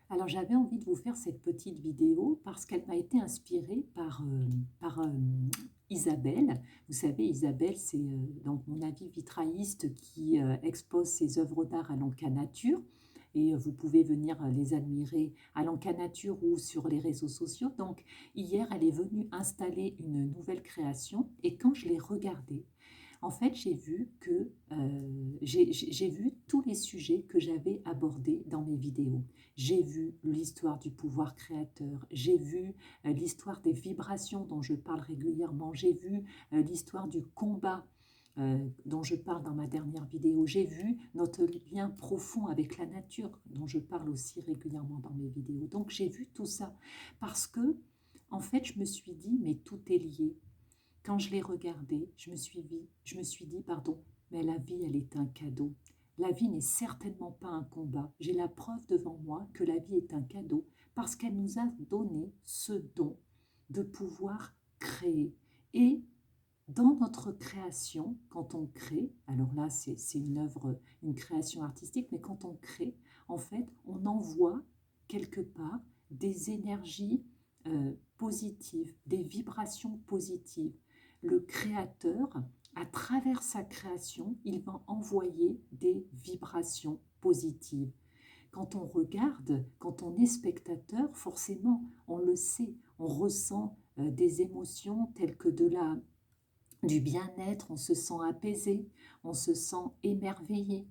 Alors j'avais envie de vous faire cette petite vidéo parce qu'elle m'a été inspirée par Isabelle. Vous savez, Isabelle, c'est donc mon avis vitrailliste qui expose ses œuvres d'art à l'Anca Nature. Et vous pouvez venir les admirer à l'Anca Nature ou sur les réseaux sociaux. Donc hier, elle est venue installer une nouvelle création et quand je l'ai regardée, en fait, j'ai vu tous les sujets que j'avais abordés dans mes vidéos. J'ai vu l'histoire du pouvoir créateur, j'ai vu l'histoire des vibrations dont je parle régulièrement, j'ai vu l'histoire du combat dont je parle dans ma dernière vidéo, j'ai vu notre lien profond avec la nature dont je parle aussi régulièrement dans mes vidéos. Donc j'ai vu tout ça parce que, en fait, je me suis dit, mais tout est lié. Quand je l'ai regardé, je me suis dit, pardon, mais la vie, elle est un cadeau. La vie n'est certainement pas un combat. J'ai la preuve devant moi que la vie est un cadeau parce qu'elle nous a donné ce don de pouvoir créer. Et dans notre création, quand on crée, alors là, c'est une œuvre, une création artistique, mais quand on crée, en fait, on envoie quelque part des énergies positives, des vibrations positives. Le créateur, à travers sa création, il va envoyer des vibrations positives. Quand on regarde, quand on est spectateur, forcément, on le sait, on ressent des émotions telles que du bien-être, on se sent apaisé, on se sent émerveillé.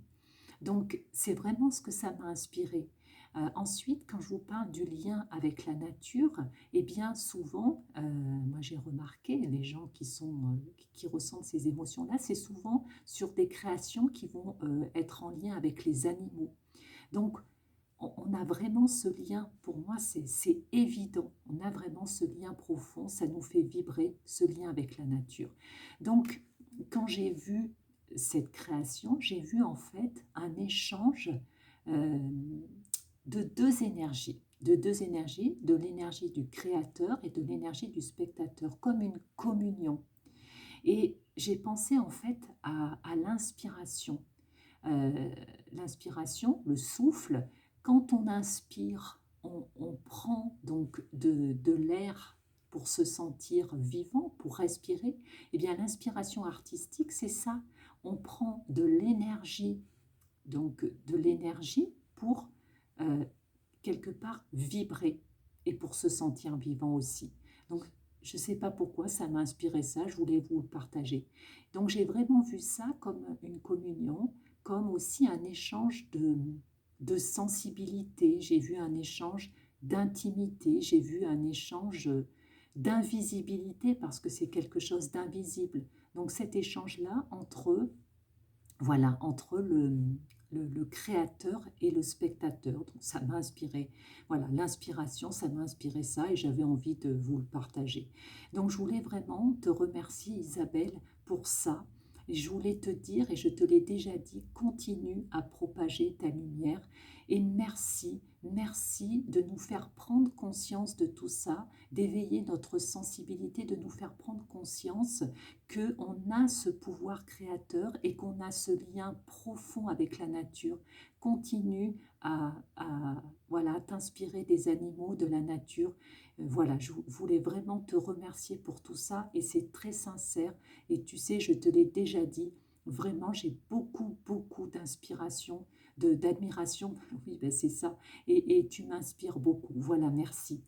Donc, c'est vraiment ce que ça m'a inspiré. Ensuite, quand je vous parle du lien avec la nature, eh bien souvent, moi j'ai remarqué, les gens qui ressentent ces émotions-là, c'est souvent sur des créations qui vont être en lien avec les animaux. Donc, on a vraiment ce lien, pour moi c'est évident, on a vraiment ce lien profond, ça nous fait vibrer ce lien avec la nature. Donc quand j'ai vu cette création, j'ai vu en fait un échange euh, de deux énergies, de l'énergie du créateur et de l'énergie du spectateur, comme une communion. Et j'ai pensé en fait à l'inspiration. L'inspiration, le souffle, quand on inspire, on prend donc de l'air pour se sentir vivant, pour respirer. Eh bien, l'inspiration artistique, c'est ça. On prend de l'énergie, donc de l'énergie pour euh, quelque part vibrer et pour se sentir vivant aussi. Donc, je ne sais pas pourquoi ça m'a inspiré ça, je voulais vous le partager. Donc, j'ai vraiment vu ça comme une communion, comme aussi un échange de sensibilité, j'ai vu un échange d'intimité, j'ai vu un échange d'invisibilité parce que c'est quelque chose d'invisible. Donc cet échange-là entre voilà, entre le créateur et le spectateur. Donc ça m'a inspiré, voilà, l'inspiration, ça m'a inspiré ça et j'avais envie de vous le partager. Donc je voulais vraiment te remercier Isabelle pour ça. Et je voulais te dire, et je te l'ai déjà dit, continue à propager ta lumière et merci, merci de nous faire prendre conscience de tout ça, d'éveiller notre sensibilité, de nous faire prendre conscience qu'on a ce pouvoir créateur et qu'on a ce lien profond avec la nature. Continue voilà, t'inspirer des animaux, de la nature. Voilà, je voulais vraiment te remercier pour tout ça et c'est très sincère. Et tu sais, je te l'ai déjà dit, vraiment, j'ai beaucoup, beaucoup d'inspiration, d'admiration. Oui, ben c'est ça. Et tu m'inspires beaucoup. Voilà, merci.